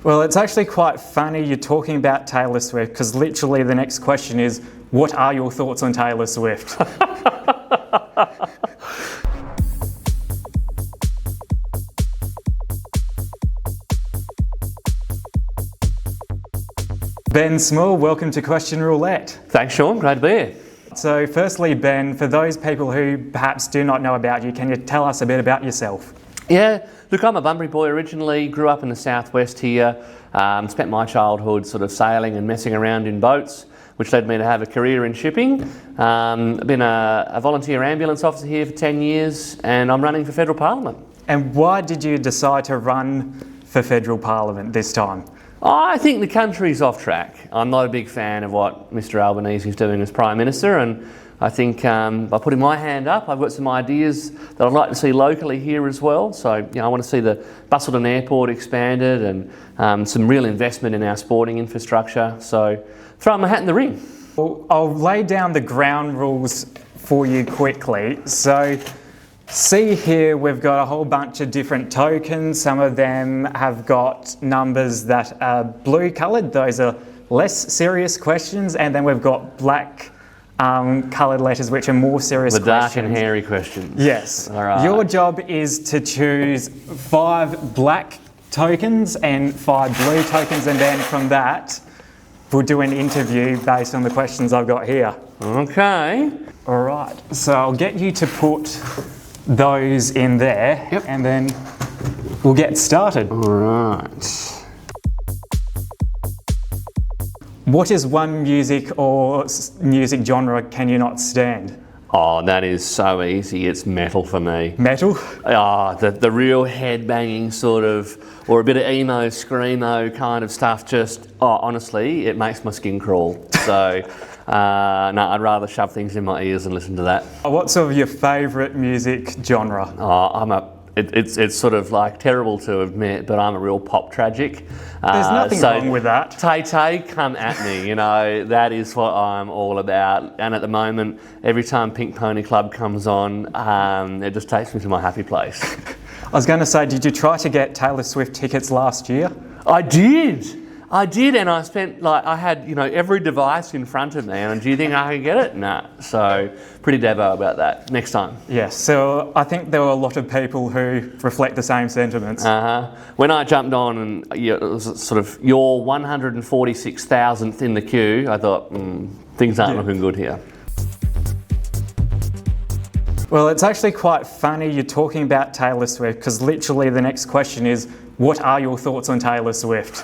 Well, it's actually quite funny you're talking about Taylor Swift, because literally the next question is, what are your thoughts on Taylor Swift? Ben Small, welcome to Question Roulette. Thanks, Sean. Great to be here. So firstly, Ben, for those people who perhaps do not know about you, can you tell us a bit about yourself? Yeah, look, I'm a Bunbury boy originally, grew up in the southwest here, spent my childhood sort of sailing and messing around in boats, which led me to have a career in shipping. I've been a volunteer ambulance officer here for 10 years and I'm running for Federal Parliament. And why did you decide to run for Federal Parliament this time? I think the country's off track. I'm not a big fan of what Mr Albanese is doing as Prime Minister, and I think by putting my hand up, I've got some ideas that I'd like to see locally here as well. So, I want to see the Busselton Airport expanded and some real investment in our sporting infrastructure. So, throw my hat in the ring. Well, I'll lay down the ground rules for you quickly. So, see here, we've got a whole bunch of different tokens. Some of them have got numbers that are blue coloured. Those are less serious questions. And then we've got black coloured letters, which are more serious questions. The dark and hairy questions. Yes. All right. Your job is to choose 5 black tokens and 5 blue tokens. And then from that, we'll do an interview based on the questions I've got here. Okay. All right. So I'll get you to put those in there, Yep. And then we'll get started. All right. What is one music or music genre can you not stand? Oh, that is so easy. It's metal for me. Metal? The real head-banging sort of, or a bit of emo, screamo kind of stuff, just, honestly, it makes my skin crawl. So, no, I'd rather shove things in my ears and listen to that. What's sort of your favourite music genre? It's sort of like terrible to admit, but I'm a real pop tragic. There's nothing wrong with that. Tay, come at me, that is what I'm all about. And at the moment, every time Pink Pony Club comes on, it just takes me to my happy place. I was going to say, did you try to get Taylor Swift tickets last year? I did, and I spent I had every device in front of me. And do you think I could get it? Nah. So pretty devo about that. Next time. Yes. So I think there were a lot of people who reflect the same sentiments. When I jumped on and it was sort of your 146,000th in the queue, I thought things aren't looking good here. Well, it's actually quite funny you're talking about Taylor Swift, because literally the next question is, what are your thoughts on Taylor Swift?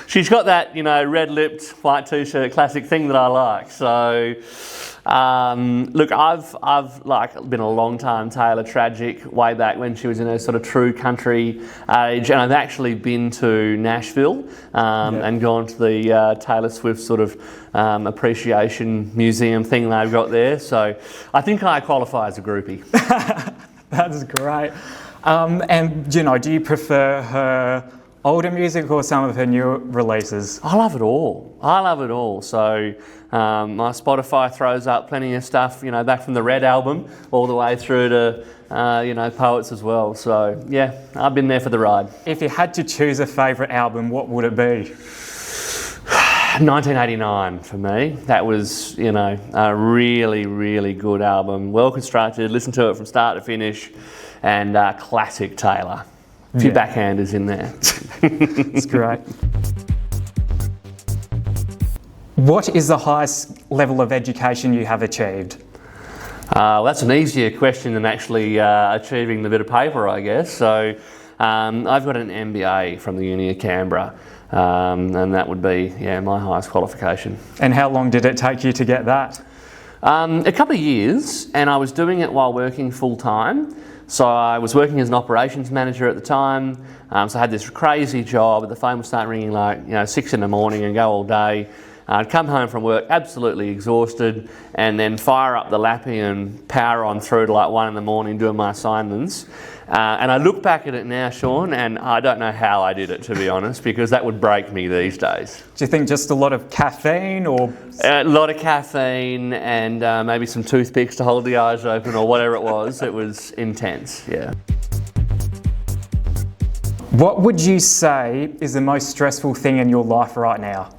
She's got that, red-lipped, white t-shirt classic thing that I like. So, look, I've been a long-time Taylor tragic, way back when she was in her sort of true country age, and I've actually been to Nashville and gone to the Taylor Swift sort of appreciation museum thing they've got there. So, I think I qualify as a groupie. That's great. And do you prefer her older music or some of her newer releases? I love it all. So my Spotify throws up plenty of stuff, back from the Red album all the way through to, Poets as well. So yeah, I've been there for the ride. If you had to choose a favourite album, what would it be? 1989 for me. That was, a really, really good album. Well constructed, listened to it from start to finish, and classic Taylor. A few backhanders in there. It's great. What is the highest level of education you have achieved? That's an easier question than actually achieving the bit of paper, I guess. So I've got an MBA from the Uni of Canberra, and that would be, my highest qualification. And how long did it take you to get that? A couple of years, and I was doing it while working full-time. So I was working as an operations manager at the time, so I had this crazy job. The phone would start ringing 6 in the morning and go all day. I'd come home from work absolutely exhausted and then fire up the lappy and power on through to 1 in the morning doing my assignments. And I look back at it now, Sean, and I don't know how I did it, to be honest, because that would break me these days. Do you think just a lot of caffeine or? A lot of caffeine and maybe some toothpicks to hold the eyes open or whatever it was. It was intense, yeah. What would you say is the most stressful thing in your life right now?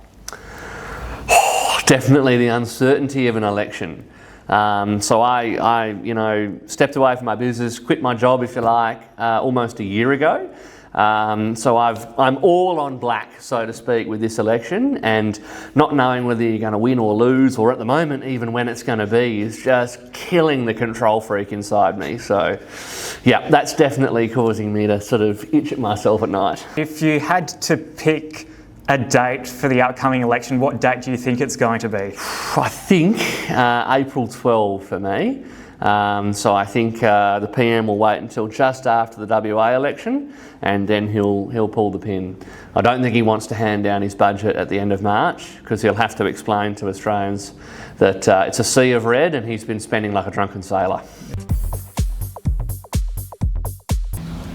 Definitely the uncertainty of an election. So I stepped away from my business, quit my job, if you like, almost a year ago. So I'm all on black, so to speak, with this election, and not knowing whether you're going to win or lose, or at the moment even when it's going to be, is just killing the control freak inside me. So yeah, that's definitely causing me to sort of itch at myself at night. If you had to pick a date for the upcoming election, what date do you think it's going to be? I think April 12 for me. So I think the PM will wait until just after the WA election, and then he'll pull the pin. I don't think he wants to hand down his budget at the end of March, because he'll have to explain to Australians that it's a sea of red and he's been spending like a drunken sailor.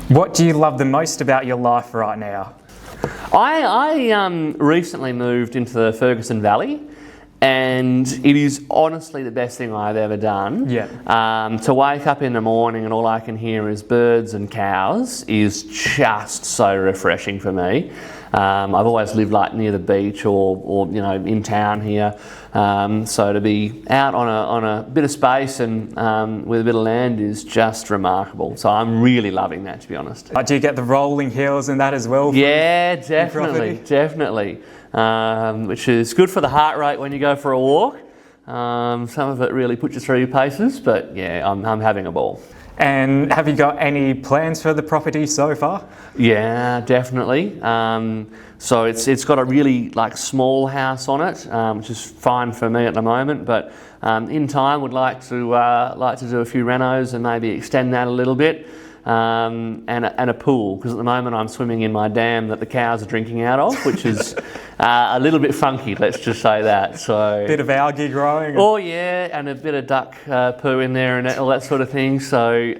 What do you love the most about your life right now? I recently moved into the Ferguson Valley, and it is honestly the best thing I've ever done. Yeah. To wake up in the morning and all I can hear is birds and cows is just so refreshing for me. I've always lived like near the beach or in town here, so to be out on a bit of space and with a bit of land is just remarkable. So I'm really loving that, to be honest. Do you get the rolling hills and that as well? Yeah, definitely. Which is good for the heart rate when you go for a walk. Some of it really puts you through your paces, but yeah, I'm having a ball. And have you got any plans for the property so far? Yeah, definitely. So it's got a really small house on it, which is fine for me at the moment. But in time, would like to do a few renos and maybe extend that a little bit. And a pool, because at the moment I'm swimming in my dam that the cows are drinking out of, which is a little bit funky, let's just say that. So bit of algae growing. Oh yeah, and a bit of duck poo in there and all that sort of thing. So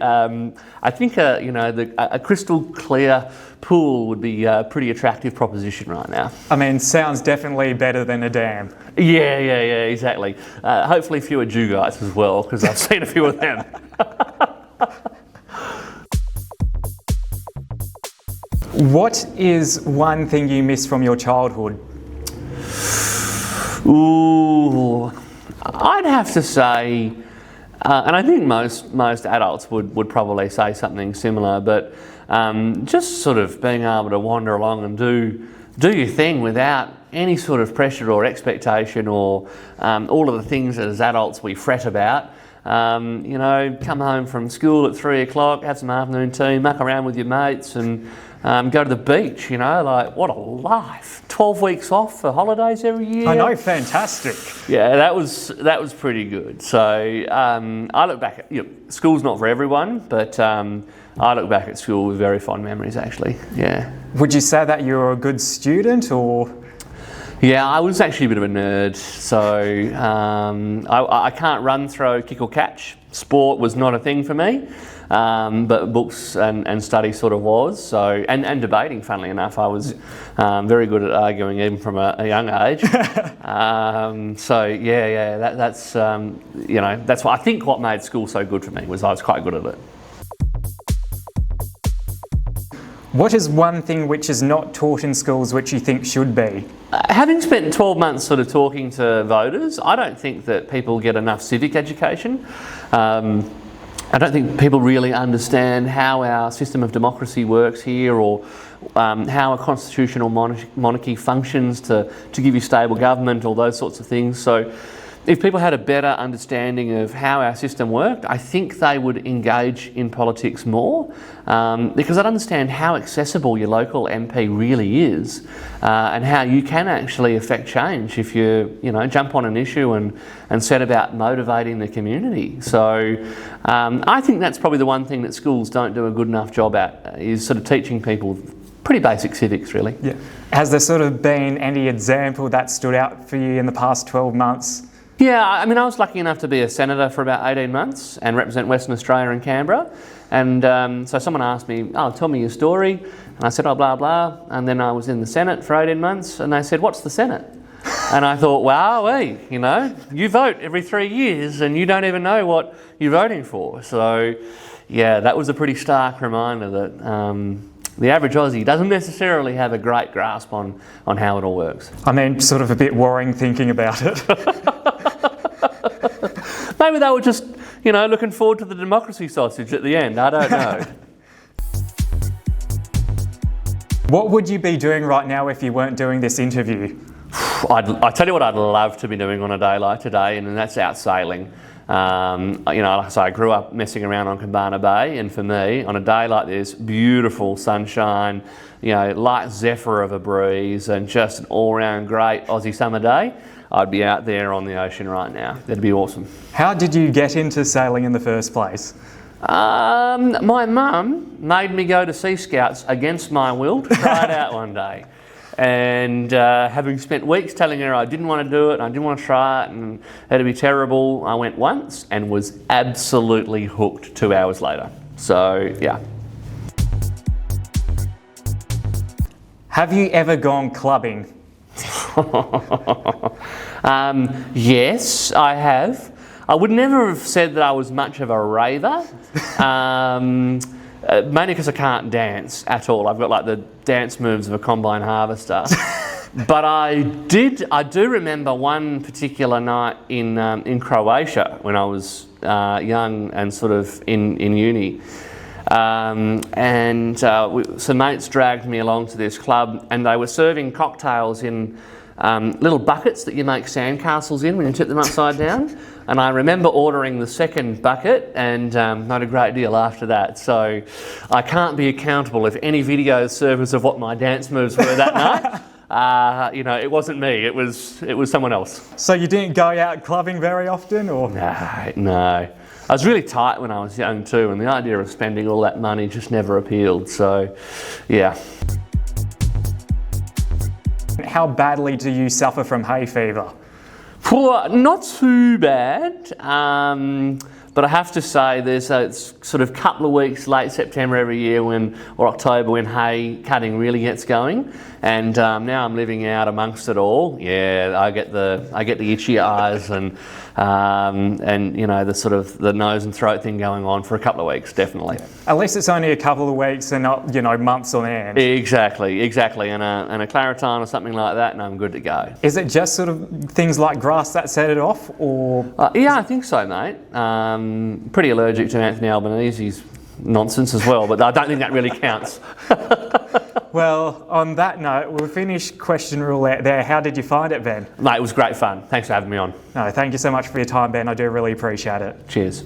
I think a crystal clear pool would be a pretty attractive proposition right now. I mean, sounds definitely better than a dam. Yeah, exactly. Hopefully fewer dugouts as well, because I've seen a few of them. What is one thing you miss from your childhood? Ooh, I'd have to say, and I think most adults would probably say something similar, but just sort of being able to wander along and do your thing without any sort of pressure or expectation or all of the things that as adults we fret about. Come home from school at 3 o'clock, have some afternoon tea, muck around with your mates and go to the beach, what a life. 12 weeks off for holidays every year. I know, fantastic. Yeah, that was pretty good. So I look back at, school's not for everyone, but I look back at school with very fond memories actually, yeah. Would you say that you're a good student or? Yeah, I was actually a bit of a nerd, so I can't run, throw, kick or catch. Sport was not a thing for me, but books and study sort of was. So and debating, funnily enough, I was very good at arguing even from a young age. So yeah, that's that's what I think what made school so good for me was I was quite good at it. What is one thing which is not taught in schools which you think should be? Having spent 12 months sort of talking to voters, I don't think that people get enough civic education. I don't think people really understand how our system of democracy works here or how a constitutional monarchy functions to give you stable government, all those sorts of things. So if people had a better understanding of how our system worked, I think they would engage in politics more because they'd understand how accessible your local MP really is and how you can actually affect change if you jump on an issue and set about motivating the community. So I think that's probably the one thing that schools don't do a good enough job at is sort of teaching people pretty basic civics really. Yeah. Has there sort of been any example that stood out for you in the past 12 months? Yeah, I mean, I was lucky enough to be a senator for about 18 months and represent Western Australia and Canberra. And so someone asked me, tell me your story. And I said, blah, blah. And then I was in the Senate for 18 months and they said, what's the Senate? And I thought, wow, you vote every 3 years and you don't even know what you're voting for. So, yeah, that was a pretty stark reminder that the average Aussie doesn't necessarily have a great grasp on how it all works. I mean, sort of a bit worrying thinking about it. Maybe they were just, looking forward to the democracy sausage at the end. I don't know. What would you be doing right now if you weren't doing this interview? I tell you what I'd love to be doing on a day like today, and that's out sailing. Like I say, I grew up messing around on Cabana Bay, and for me, on a day like this, beautiful sunshine, light zephyr of a breeze, and just an all-round great Aussie summer day, I'd be out there on the ocean right now. That'd be awesome. How did you get into sailing in the first place? My mum made me go to Sea Scouts against my will to try it out one day. And having spent weeks telling her I didn't want to do it and I didn't want to try it and it'd be terrible, I went once and was absolutely hooked 2 hours later. So, yeah. Have you ever gone clubbing? Yes, I have. I would never have said that I was much of a raver, mainly because I can't dance at all. I've got like the dance moves of a combine harvester. But I do remember one particular night in Croatia when I was young and sort of in uni. Some mates dragged me along to this club and they were serving cocktails in little buckets that you make sandcastles in when you tip them upside down. And I remember ordering the second bucket and not a great deal after that. So I can't be accountable if any videos surface of what my dance moves were that night. It wasn't me, it was someone else. So you didn't go out clubbing very often, or? No. I was really tight when I was young too, and the idea of spending all that money just never appealed, so yeah. How badly do you suffer from hay fever? Not too bad, but I have to say there's a sort of couple of weeks late September every year or October when hay cutting really gets going, and now I'm living out amongst it all. Yeah, I get the itchy eyes and the sort of the nose and throat thing going on for a couple of weeks, definitely. At least it's only a couple of weeks and not months on end. Exactly, and a Claritin or something like that, and I'm good to go. Is it just sort of things like grass that set it off, or? Yeah, I think so, mate. Pretty allergic to Anthony Albanese's nonsense as well, but I don't think that really counts. Well, on that note, we'll finish Question Roulette there. How did you find it, Ben? Mate, it was great fun. Thanks for having me on. No, thank you so much for your time, Ben. I do really appreciate it. Cheers.